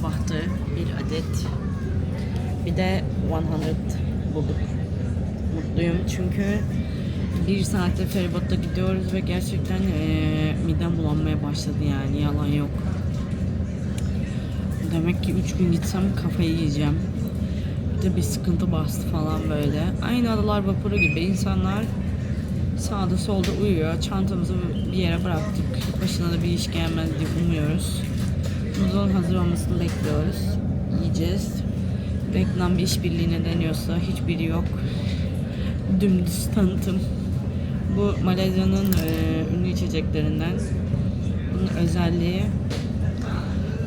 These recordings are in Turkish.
sabahtı bir adet. Bir de 100 bulduk. Mutluyum çünkü bir saatte feribotta gidiyoruz ve gerçekten midem bulanmaya başladı, yani yalan yok. Demek ki 3 gün gitsem kafayı yiyeceğim. Bir de bir sıkıntı bastı falan böyle. Aynı Adalar Vapuru gibi insanlar sağda solda uyuyor. Çantamızı bir yere bıraktık. Başına da bir iş gelmez diye umuyoruz. Noodle'un hazır olmasını bekliyoruz. Yiyeceğiz. Reklam bir işbirliğine deniyorsa hiçbiri yok. Dümdüz tanıtım. Bu Malezya'nın ünlü içeceklerinden. Bunun özelliği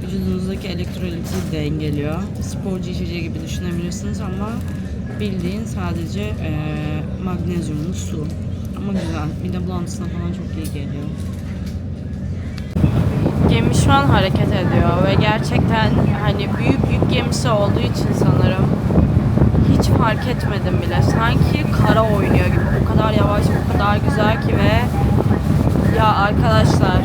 vücudunuzdaki elektroliti dengeliyor. Sporcu içeceği gibi düşünebilirsiniz ama bildiğin sadece magnezyumlu su. Ama güzel. Mide bulantısına falan çok iyi geliyor. Gemi şu an hareket ediyor ve gerçekten hani büyük yük gemisi olduğu için sanırım hiç fark etmedim bile. Sanki kara oynuyor gibi. O kadar yavaş, o kadar güzel ki ve ya arkadaşlar,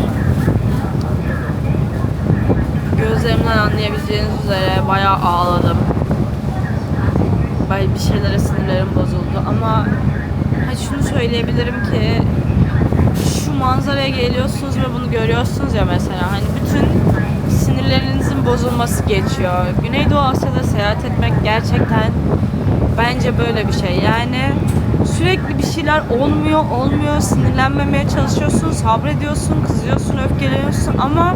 gözlerimden anlayabileceğiniz üzere bayağı ağladım. Bir şeylere sinirlerim bozuldu ama şunu söyleyebilirim ki şu manzaraya geliyorsunuz ve bunu görüyorsunuz ya, mesela hani bütün sinirlerinizin bozulması geçiyor. Güneydoğu Asya'da seyahat etmek gerçekten bence böyle bir şey. Yani sürekli bir şeyler olmuyor, sinirlenmemeye çalışıyorsun, sabrediyorsun, kızıyorsun, öfkeleniyorsun ama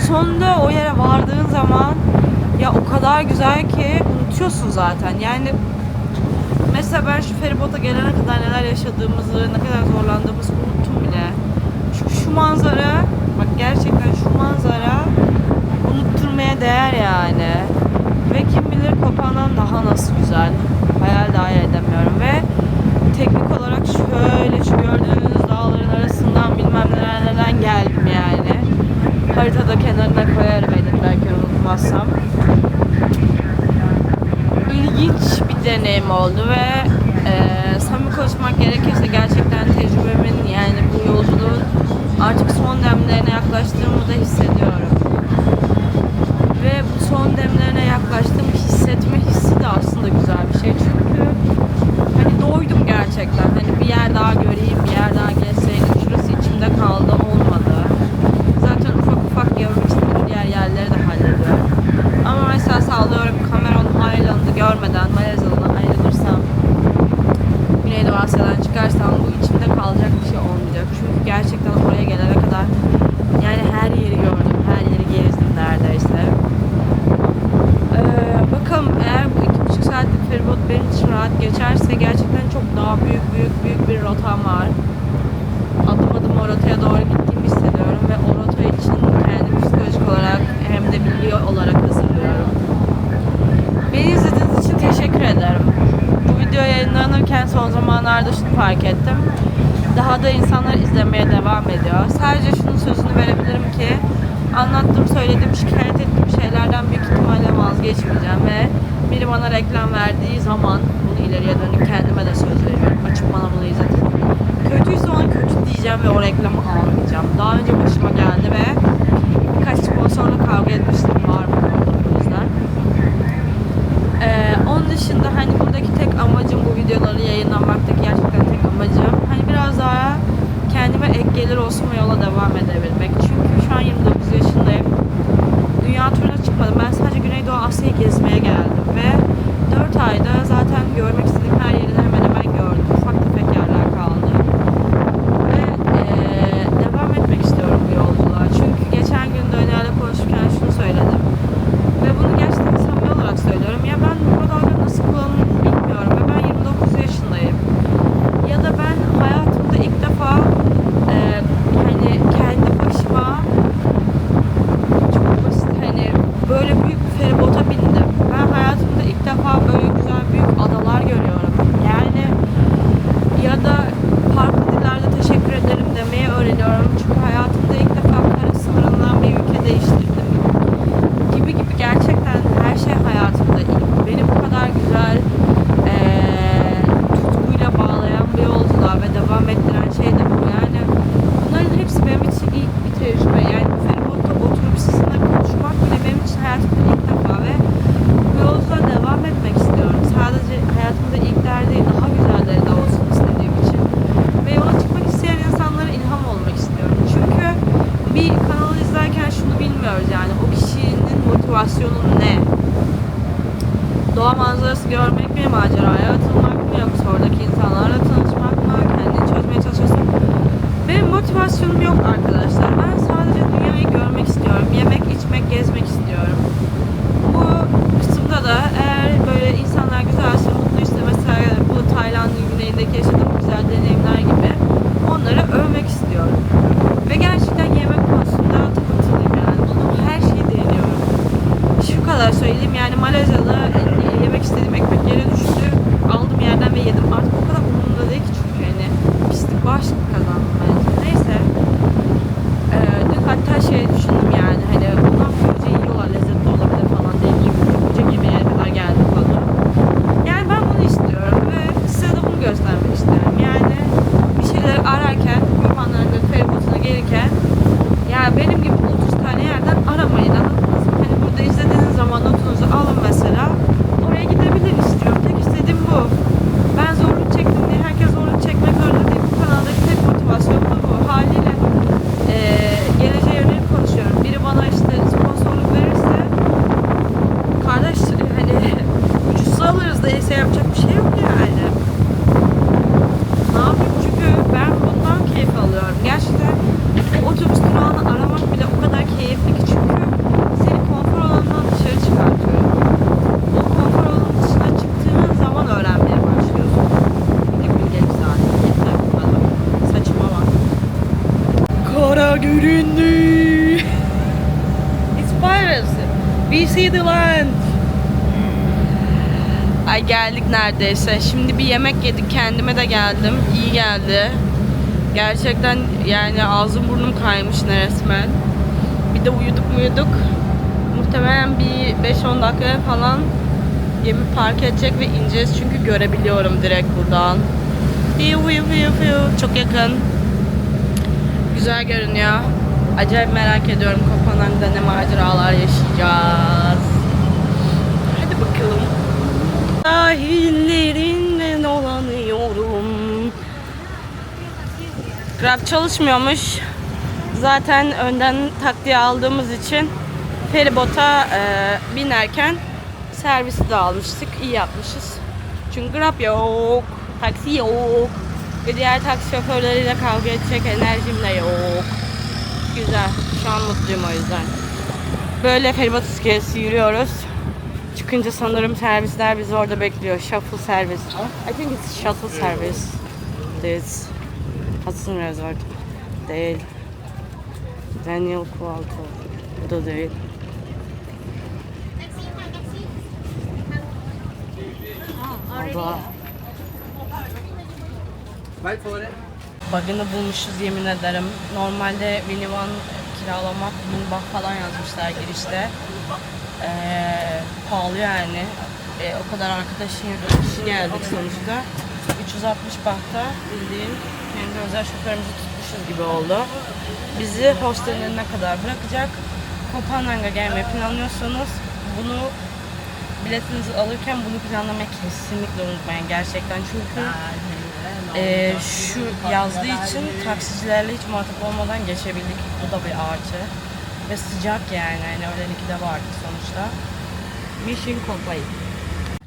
sonunda o yere vardığın zaman ya o kadar güzel ki unutuyorsun zaten. Yani mesela ben şu feribota gelene kadar neler yaşadığımızı, ne kadar zorlandığımızı unuttum bile. Çünkü şu manzara, bak gerçekten şu manzara unutturmaya değer yani. Ve kim bilir Kopan'dan daha nasıl güzel. Hayal dahi edemiyorum ve teknik olarak şöyle şu gördüğünüz dağların arasından bilmem nelerden geldim yani. Haritada kenarına koyarım elim belki unutmazsam. İlginç bir deneyim oldu ve samimi konuşmak gerekirse gerçekten tecrübemin, yani bu yolculuğun artık son demlerine yaklaştığımı da hissediyorum. Ve bu son demlerine yaklaştığımı hissetme hissi de aslında güzel bir şey çünkü hani doydum gerçekten. Hani bir yer daha göreyim, bir yer daha gezseydim, şurası içimde kaldı, olmadı. Zaten ufak ufak görmek istediğim diğer yerleri de hallediyorum. Ama mesela sallıyorum, Cameron Highland'ı görmeden Malezyalı'dan ayrılırsam, Güneydoğu Asya'dan çıkarsam bu içimde kalacak bir şey olmayacak. Çünkü gerçekten oraya gelene kadar yani her yeri gördüm, her yeri gezdim neredeyse. Bakalım, eğer bu 2,5 saatlik feribot benim için rahat geçerse gerçekten çok daha büyük bir rotam var. Adım adım o rotaya doğru gittiğimi hissediyorum ve o rota için kendimi psikolojik olarak hem de bilgi olarak hazırlıyorum. Beni izlediğiniz için teşekkür ederim. Bu video yayınlanırken son zamanlarda şunu fark ettim. Daha da insanlar izlemeye devam ediyor. Sadece şunun sözünü verebilirim ki anlattığım, söylediğim, şikayet ettiğim şeylerden büyük ihtimalle vazgeçmeyeceğim ve biri bana reklam verdiği zaman bunu ileriye dönük kendime de söz veriyorum. Açıp bana bunu izletin. Kötüyse ona kötü diyeceğim ve o reklamı almayacağım. Daha önce başıma geldi ve birkaç sponsorla kavga etmiştim, var mı o yüzden. Onun dışında hani buradaki tek amacım, bu videoları yayınlamaktaki gerçekten tek amacım hani biraz daha kendime ek gelir olsun ve yola devam edebilmek. Çünkü şu an 29 yaşındayım. Dünya turuna çıkmadım. Ben sadece Güneydoğu Asya'yı gezmeye geldim ve 4 ayda zaten görmek istediğim her yeri hemen hemen gördüm. Ufak tefek yerler kaldı. Ve devam etmek istiyorum bu yolculuğa. Çünkü motivasyonun ne? Doğa manzarası görmek mi? Maceraya atılmak mı? Yoksa oradaki insanlarla tanışmak mı? Kendini çözmeye çalışıyorsun. Benim motivasyonum yok arkadaşlar. Ben sadece dünyayı görmek istiyorum. Yemek, içmek, gezmek istiyorum. Bu kısımda da eğer böyle insanlar güzelse, mutluysa, mesela bu Tayland'ın güneyindeki yaşadığım güzel deneyimler gibi onları övmek istiyorum. Ve gerçekten yemek konusunda takıntılıyım yani. Bunu her şeyi deniyorum. Şu kadar söyleyeyim yani, Malezya'da yemek istediğim ekmek yere düştü. Aldım yerden ve yedim. Artık o kadar umurumda değil ki, çünkü hani pislik bağışıklık kazandım bence. Neyse. Dün hatta şey düşündüm yani, hani bundan önce yiyorlar, lezzetli olabilir falan diye, yiyecek yemeğe kadar geldim falan. Yani ben bunu istiyorum ve size de bunu göstermek istiyorum. Yani bir şeyler ararken, kurbanlarında feribotuna gelirken, ya benim gibi 30 tane yerden aramayın, anladınız mı? Hani burada izlediğiniz zaman notunuzu alın mesela, oraya gidebilir istiyorum. Tek istediğim bu. Ben zorluk çektim diye herkes zorluk çekmek zorunda değil. Bu kanaldaki tek motivasyon da bu. Haliyle geleceğe yönelik konuşuyorum. Biri bana işte sponsorluk verirse, kardeş hani ucuzsa alırız, değilse yapacak bir şey yok yani. Ne yapayım, çünkü ben bundan keyif alıyorum. Gerçekten o otobüs durağını aramak bile o kadar keyifli ki, çünkü seni konfor alanından dışarı çıkartıyor. O konfor alanının dışına çıktığın zaman öğrenmeye başlıyorsun. Ne bileyim zaten. Yeter bu kadar. Saçıma bak. Kara göründü. It's piracy. We see the land. Ay geldik neredeyse. Şimdi bir yemek yedik. Kendime de geldim. İyi geldi. Gerçekten yani ağzım burnum kaymış resmen. Bir de uyuduk. Muhtemelen bir 5-10 dakika falan gemi park edecek ve ineceğiz. Çünkü görebiliyorum direkt buradan. Çok yakın. Güzel görünüyor. Acayip merak ediyorum Kopenhag'da ne maceralar yaşayacağız. Hadi bakalım. Sahillerinde dolanıyorum. Grab çalışmıyormuş. Zaten önden taktiği aldığımız için feribota binerken servisi de almıştık. İyi yapmışız. Çünkü Grab yok, taksi yok ve diğer taksi şoförleriyle kavga edecek enerjim de yok. Güzel. Şu an mutluyum o yüzden. Böyle feribot iskelesi yürüyoruz. Çıkınca sanırım servisler bizi orada bekliyor. Shuttle service. I think it's shuttle service. This. Hudson Resort. Değil. Daniel Kualto. Bu da değil. Allah. Bug'ını bulmuşuz yemin ederim. Normalde minivan kiralamak 1000 baht falan yazmışlar girişte. Pahalı yani. O kadar kişi geldik sonuçta. 360 bahta bildiğin kendi özel şoförümüzü tutmuşuz gibi oldu. Bizi hostelin önüne kadar bırakacak. Kopenhag'a gelmeyi planlıyorsanız bunu, biletinizi alırken bunu planlamayı kesinlikle unutmayın gerçekten, çünkü şu yazdığı için taksicilerle hiç muhatap olmadan geçebildik. Bu da bir artı. Ve sıcak yani. Hani öğlen 2'de vardık sonuçta. Mission complete.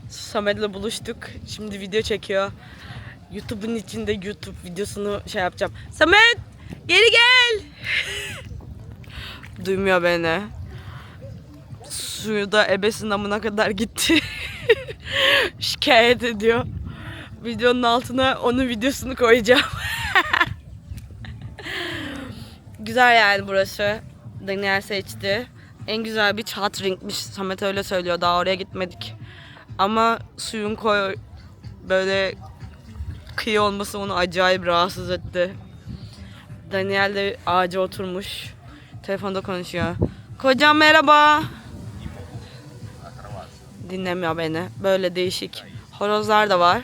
Samet'le buluştuk. Şimdi video çekiyor. YouTube'un içinde YouTube videosunu yapacağım. Samet! Geri gel! Duymuyor beni. Suyu da ebesin amına kadar gitti. Şikayet ediyor. Videonun altına onun videosunu koyacağım. Güzel yani burası. Daniel seçti. En güzel bir hot drinkmiş. Samet öyle söylüyor. Daha oraya gitmedik. Ama suyun böyle kıyı olması onu acayip rahatsız etti. Daniel de ağaca oturmuş. Telefonda konuşuyor. Kocam merhaba. Dinlemiyor beni. Böyle değişik. Horozlar da var.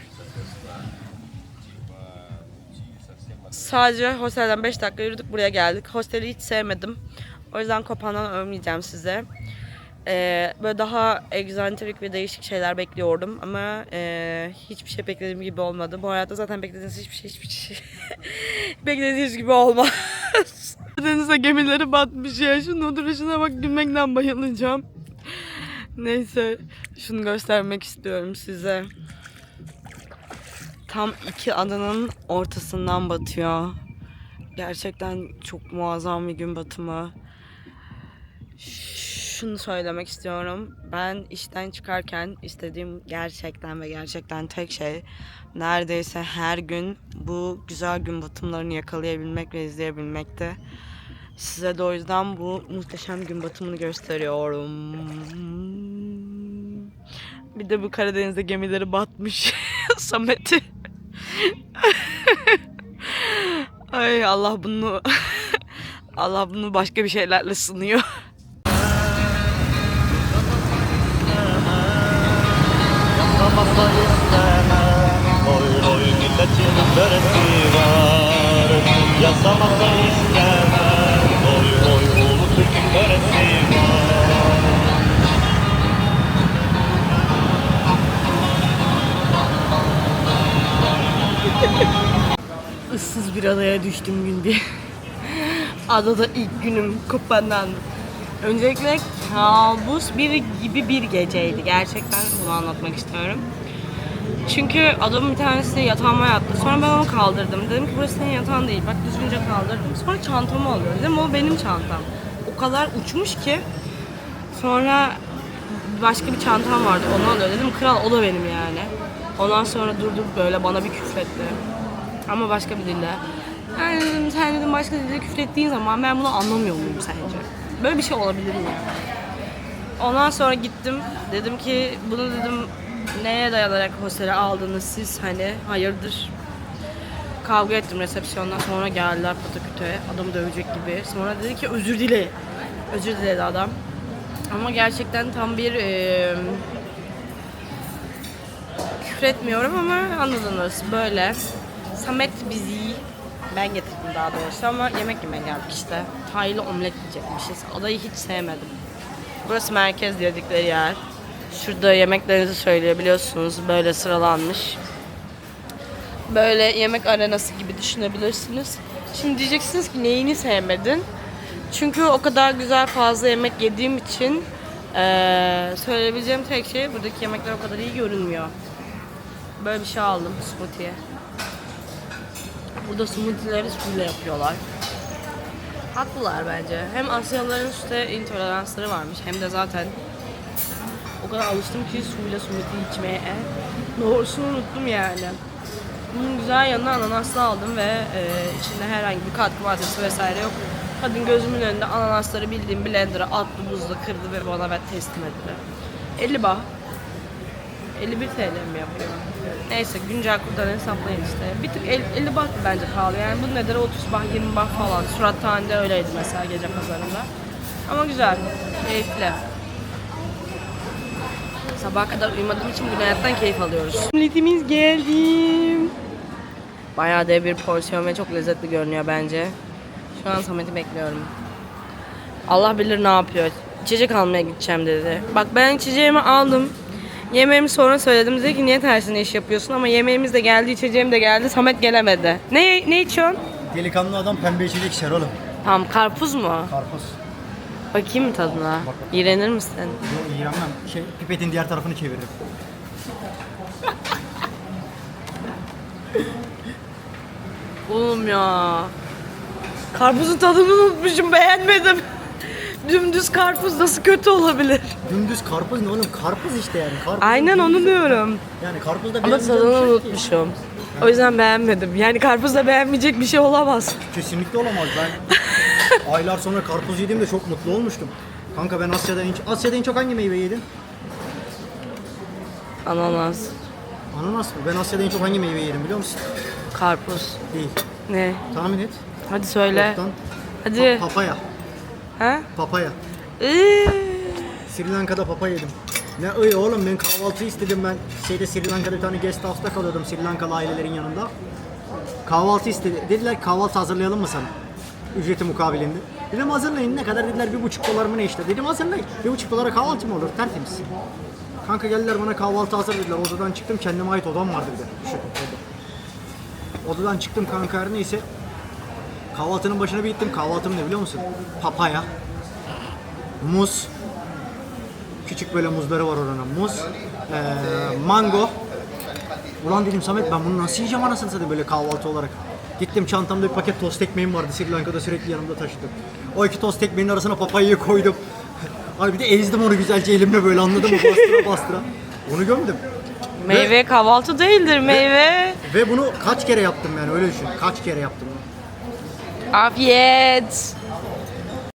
Sadece hostelden 5 dakika yürüdük, buraya geldik. Hosteli hiç sevmedim. O yüzden Kopenhag'dan övmeyeceğim size. Böyle daha egzantrik ve değişik şeyler bekliyordum ama hiçbir şey beklediğim gibi olmadı. Bu hayatta zaten beklediğiniz hiçbir şey beklediğiniz gibi olmaz. Denize gemileri batmış ya. Şunun duruşuna bak, gülmekten bayılacağım. Neyse şunu göstermek istiyorum size. Tam iki adanın ortasından batıyor. Gerçekten çok muazzam bir gün batımı. Şunu söylemek istiyorum. Ben işten çıkarken istediğim gerçekten tek şey neredeyse her gün bu güzel gün batımlarını yakalayabilmek ve izleyebilmekti. Size de o yüzden bu muhteşem gün batımını gösteriyorum. Bir de bu Karadeniz'de gemileri batmış. Samet'i. Ay Allah bunu Allah bunu başka bir şeylerle sınıyor. Yaşamasa istemem, oy oy milletin böresi var. Yaşamasa istemem, oy oy ulu Türk'ün böresi var. Issız bir adaya düştüm gün bir. Adada ilk günüm Kopenhag'dan. Öncelikle kabus gibi bir geceydi. Gerçekten bunu anlatmak istiyorum. Çünkü adamın bir tanesi yatağıma yattı. Sonra ben onu kaldırdım. Dedim ki burası senin yatağın değil. Bak düzgünce kaldırdım. Sonra çantamı alıyor. Dedim o benim çantam. O kadar uçmuş ki. Sonra başka bir çantam vardı. Onu alıyor. Dedim kral o da benim yani. Ondan sonra durdu böyle bana bir küfretti. Ama başka bir dille. Yani dedim sen dedim başka dilde küfrettiğin zaman ben bunu anlamıyor muyum sence? Böyle bir şey olabilir mi? Ondan sonra gittim. Dedim ki bunu dedim neye dayanarak hostele aldınız siz hani hayırdır? Kavga ettim resepsiyondan sonra geldiler pataküte adamı dövecek gibi. Sonra dedi ki özür dile. Özür diledi adam. Ama gerçekten tam bir küfür etmiyorum ama anladınız böyle. Samet bizi ben getirdim daha doğrusu ama yemek yemeye geldik işte. Taylı omlet yiyecekmişiz. Adayı hiç sevmedim. Burası merkez dedikleri yer. Şurada yemeklerinizi söyleyebiliyorsunuz. Böyle sıralanmış. Böyle yemek arenası gibi düşünebilirsiniz. Şimdi diyeceksiniz ki neyini sevmedin? Çünkü o kadar güzel fazla yemek yediğim için söyleyebileceğim tek şey buradaki yemekler o kadar iyi görünmüyor. Böyle bir şey aldım smoothie. Burada smoothie'leri suyla yapıyorlar. Haklılar bence. Hem Asyalıların süte intoleransları varmış hem de zaten o kadar alıştım ki suyla smoothie içmeye. Doğrusunu unuttum yani. Bunun güzel yanına ananaslı aldım ve içinde herhangi bir katkı maddesi vesaire yok. Kadın gözümün önünde ananasları bildiğim blender'a attı, buzla kırdı ve bana teslim etti. 50 baht. 51 TL mi yapıyor? Neyse güncel kurdan hesaplayın işte. Bir tık 50 baht bence pahalı. Yani bu nedir 30 baht 20 baht falan. Surat tanede öyleydi mesela gece pazarında. Ama güzel, keyifli. Sabaha kadar uyumadığım için bu hayattan keyif alıyoruz. Omletimiz geldi. Bayağı dev bir porsiyon ve çok lezzetli görünüyor bence. Şu an Samet'i bekliyorum. Allah bilir ne yapıyor. İçecek almaya gideceğim dedi. Bak ben içeceğimi aldım. Yemeğimi sonra söyledim. Dedi ki niye tersine iş yapıyorsun ama yemeğimiz de geldi, içeceğim de geldi. Samet gelemedi. Ne içiyorsun? Delikanlı adam pembe içecek içer oğlum. Tamam karpuz mu? Karpuz. Bakayım mı tadına? Bak. İğrenir misin? Yok iğrenmem. Pipetin diğer tarafını çeviririm. Oğlum ya. Karpuzun tadını unutmuşum, beğenmedim. Dümdüz karpuz nasıl kötü olabilir? Dümdüz karpuz ne oğlum? Karpuz işte yani. Karpuz Aynen onu diyorum. Yani karpuzda Ama beğenmeyeceğim tadını bir şey yok ki. unutmuşum. O yüzden beğenmedim. Yani karpuzda beğenmeyecek bir şey olamaz. Kesinlikle olamaz. Ben aylar sonra karpuz yediğimde çok mutlu olmuştum. Kanka ben Asya'da en çok hangi meyve yedim? Ananas, Ananas mı? Ben Asya'da en çok hangi meyve yedim biliyor musun? karpuz. Değil. Ne? Tahmin et. Hadi söyle. Yoktan. Hadi. Papaya. Ha? Papaya. Iıı. Sri Lanka'da papaya yedim. Ne iyi oğlum ben kahvaltı istedim ben. Sri Lanka'da bir tane guest house'da kalıyordum Sri Lankalı ailelerin yanında. Kahvaltı istedi. Dediler kahvaltı hazırlayalım mı sana? Ücreti mukabilinde. Dedim hazırlayın ne kadar dediler $1,5 mı ne işte. Dedim hazırlayın. $1,5 kahvaltı mı olur tertemiz. Kanka geldiler bana kahvaltı hazır dediler. Odadan çıktım kendime ait odam vardı bir de. Şu oda. Odadan çıktım kanka her neyse. Kahvaltının başına bir gittim. Kahvaltım ne biliyor musun? Papaya. Muz. Küçük böyle muzları var oranın. Muz, mango. Ulan dedim Samet ben bunu nasıl yiyeceğim anasını satayım böyle kahvaltı olarak. Gittim çantamda bir paket tost ekmeğim vardı. Sri Lanka'da sürekli yanımda taşıdım. O 2 tost ekmeğin arasına papayayı koydum. Abi bir de ezdim onu güzelce elimle böyle anladın mı? Bastıra bastıra. Onu gömdüm. Meyve kahvaltı değildir meyve. Ve bunu kaç kere yaptım yani öyle düşün. Kaç kere yaptım. Afiyet.